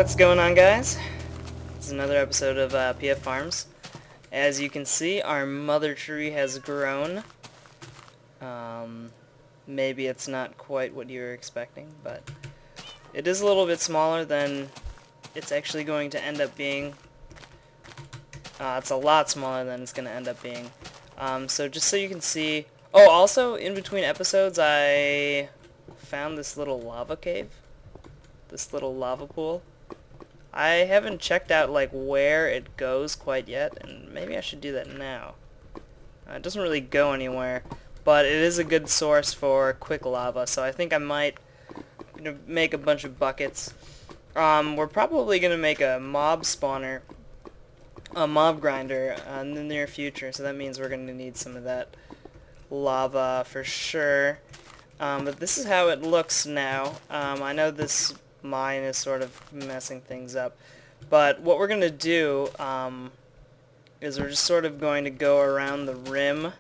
What's going on, guys? This is another episode of PF Farms. As you can see, our mother tree has grown. Maybe it's not quite what you were expecting, but it is a little bit smaller than it's actually going to end up being. It's a lot smaller than it's going to end up being. So just so you can see... Oh, also, in between episodes, I found this little lava cave. This little lava pool. I haven't checked out like where it goes quite yet, and maybe I should do that now. It doesn't really go anywhere, but it is a good source for quick lava, so I think I might make a bunch of buckets. We're probably going to make a mob spawner, a mob grinder in the near future, so that means we're going to need some of that lava for sure. But this is how it looks now. I know this mine is sort of messing things up, but what we're going to do is we're just sort of going to go around the rim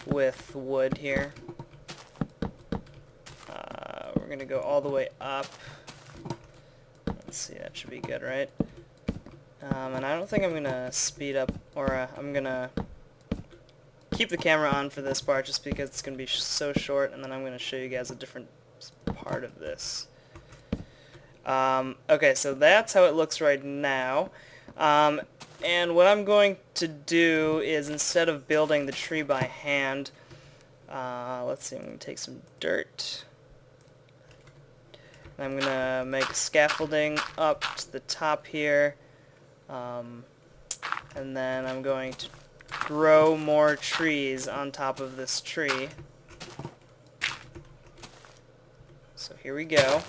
with wood here. We're going to go all the way up. Let's see, that should be good, right? And I don't think I'm going to speed up, or I'm going to keep the camera on for this part just because it's going to be so short, and then I'm going to show you guys a different part of this. Okay, so that's how it looks right now. And what I'm going to do is, instead of building the tree by hand, let's see, I'm going to take some dirt. I'm going to make scaffolding up to the top here. And then I'm going to grow more trees on top of this tree. So here we go.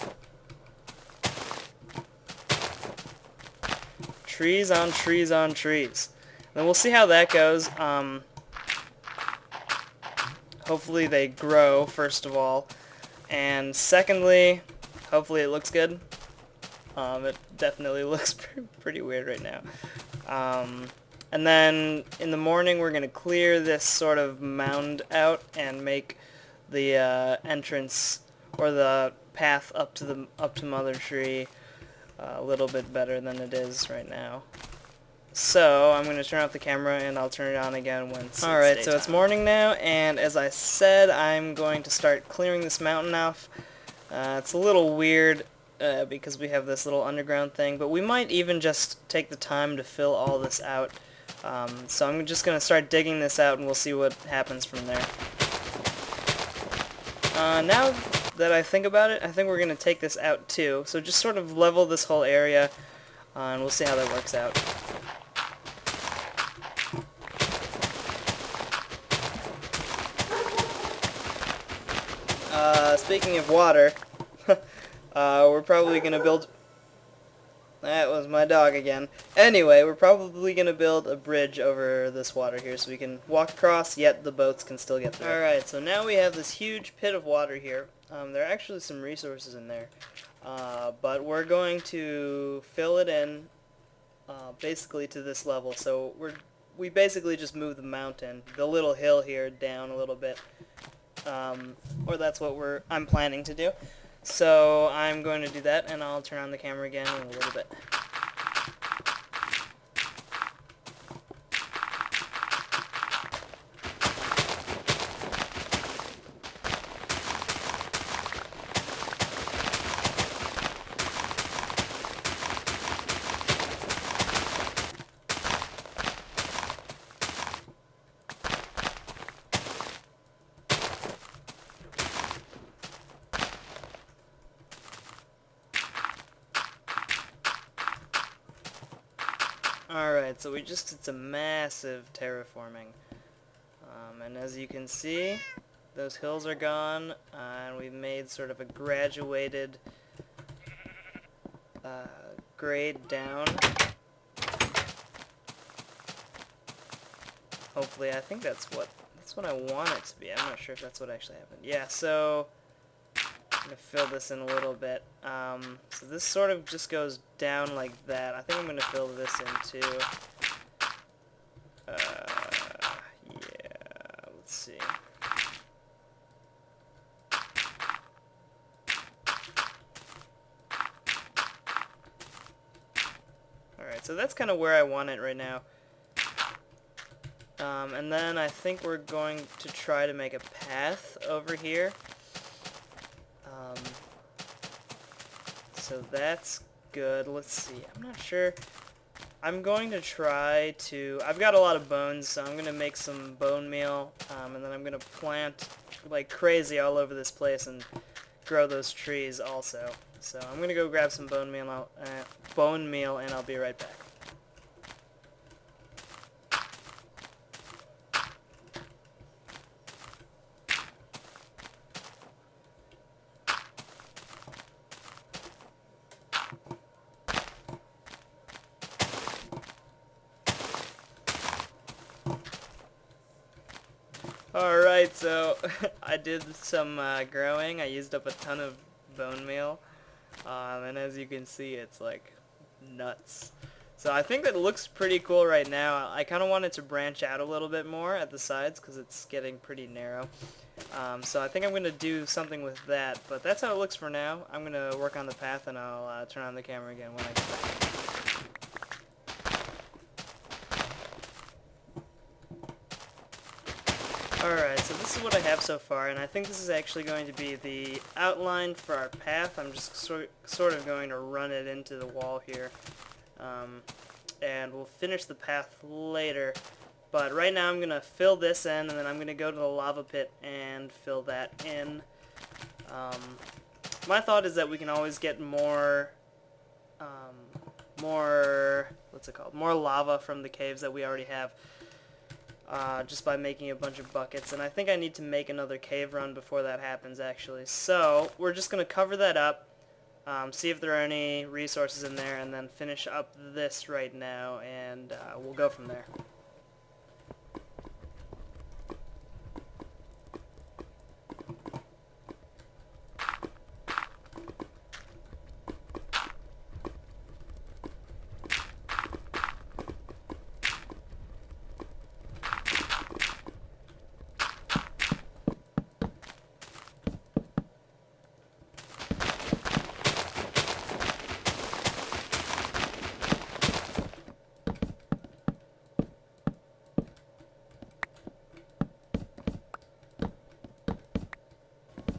Trees on trees on trees. Then we'll see how that goes. Hopefully they grow, first of all. And secondly, hopefully it looks good. It definitely looks pretty weird right now. And then in the morning we're going to clear this sort of mound out and make the entrance, or the path up to Mother Tree, a little bit better than it is right now. So I'm going to turn off the camera and I'll turn it on again when it's Alright, so it's morning now, and as I said, I'm going to start clearing this mountain off. It's a little weird because we have this little underground thing, but we might even just take the time to fill all this out. So I'm just going to start digging this out and we'll see what happens from there. Now that I think about it, I think we're going to take this out too. So just sort of level this whole area, and we'll see how that works out. Speaking of water, we're probably going to build... That was my dog again. Anyway, we're probably going to build a bridge over this water here so we can walk across, yet the boats can still get through. Alright, so now we have this huge pit of water here. There are actually some resources in there. But we're going to fill it in basically to this level. So we basically just move the mountain, the little hill here, down a little bit. Or that's what I'm planning to do. So I'm going to do that, and I'll turn on the camera again in a little bit. Alright, so it's a massive terraforming. And as you can see, those hills are gone, and we've made sort of a graduated grade down. Hopefully, I think that's what I want it to be. I'm not sure if that's what actually happened. Yeah, so I'm going to fill this in a little bit. So this sort of just goes down like that. I think I'm going to fill this in too. Yeah, let's see. Alright, so that's kind of where I want it right now. And then I think we're going to try to make a path over here. So that's good. Let's see. I'm not sure. I'm going to try to... I've got a lot of bones, so I'm going to make some bone meal. And then I'm going to plant like crazy all over this place and grow those trees also. So I'm going to go grab some bone meal, and I'll be right back. Alright, so I did some growing. I used up a ton of bone meal. And as you can see, it's like nuts. So I think that looks pretty cool right now. I kind of want it to branch out a little bit more at the sides because it's getting pretty narrow. So I think I'm going to do something with that, but that's how it looks for now. I'm going to work on the path and I'll turn on the camera again when I get back. Alright, so this is what I have so far, and I think this is actually going to be the outline for our path. I'm just sort of going to run it into the wall here, and we'll finish the path later. But right now I'm going to fill this in, and then I'm going to go to the lava pit and fill that in. My thought is that we can always get more more lava from the caves that we already have. Just by making a bunch of buckets, and I think I need to make another cave run before that happens actually. So we're just going to cover that up, see if there are any resources in there, and then finish up this right now, and we'll go from there.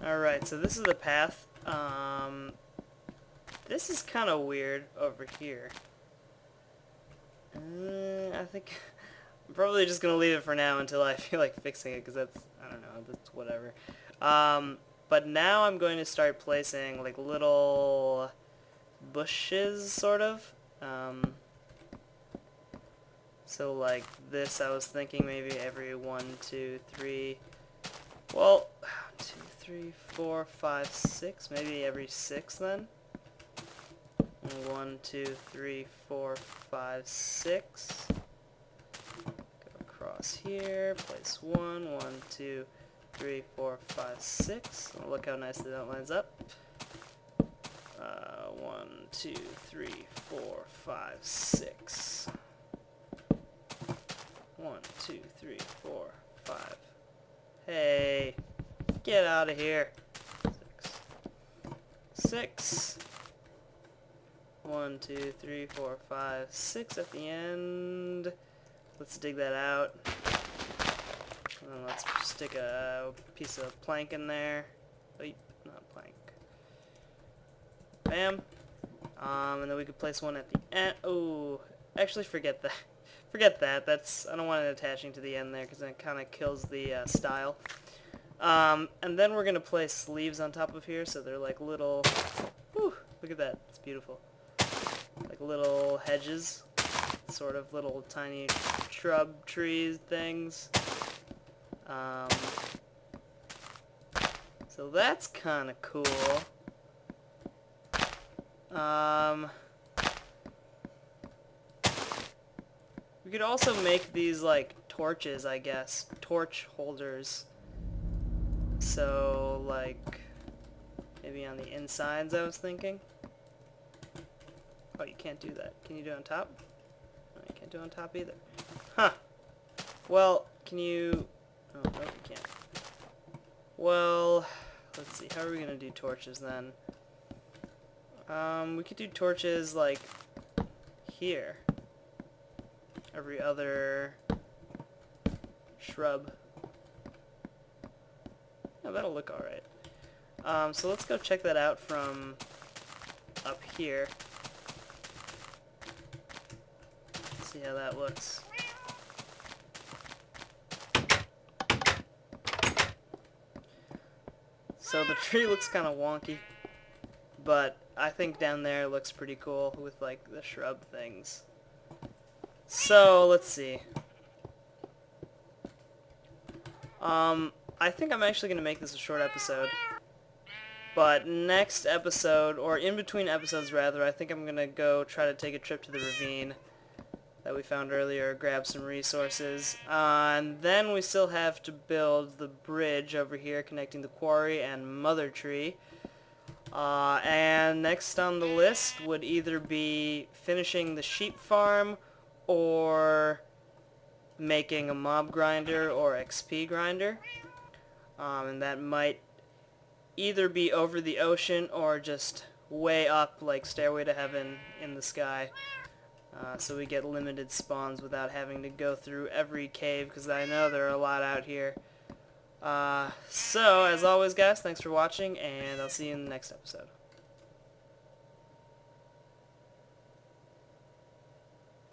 Alright, so this is the path. This is kind of weird over here. I think I'm probably just going to leave it for now until I feel like fixing it, because that's, I don't know, that's whatever. But now I'm going to start placing like little bushes, sort of. So like this, I was thinking maybe every 1, 2, 3, well, 2, 3, 4, 5, 6, maybe every 6 then. 1, 2, 3, 4, 5, 6. Go across here, place 1, 1, 2, 3, 4, 5, 6. Oh, look how nicely that lines up. 1, 2, 3, 4, 5, 6. 1, 2, 3, 4, 5. Hey, get out of here. 6. 1, 2, 3, 4, 5, 6 at the end. Let's dig that out. And then let's stick a piece of plank in there. Wait, not plank. Bam. And then we could place one at the end. Oh, actually forget that. Forget that. That's, I don't want it attaching to the end there because then it kind of kills the style. And then we're going to place leaves on top of here so they're like little, whew, look at that, it's beautiful. Like little hedges, sort of little tiny shrub trees things. So that's kind of cool. We could also make these like torches, I guess, torch holders. So like maybe on the insides, I was thinking. Oh, you can't do that. Can you do it on top? No, you can't do it on top either. Huh. Well, can you... Oh, no, you can't. Well, let's see. How are we going to do torches then? We could do torches like here. every other shrub. Yeah, that'll look alright. So let's go check that out from up here. See how that looks. So the tree looks kind of wonky, but I think down there looks pretty cool with like the shrub things. So let's see. I think I'm actually going to make this a short episode. But next episode, or in between episodes rather, I think I'm going to go try to take a trip to the ravine that we found earlier, grab some resources. And then we still have to build the bridge over here connecting the quarry and Mother Tree. And next on the list would either be finishing the sheep farm or making a mob grinder or XP grinder. And that might either be over the ocean or just way up like Stairway to Heaven in the sky. So we get limited spawns without having to go through every cave, because I know there are a lot out here. So, as always guys, thanks for watching, and I'll see you in the next episode.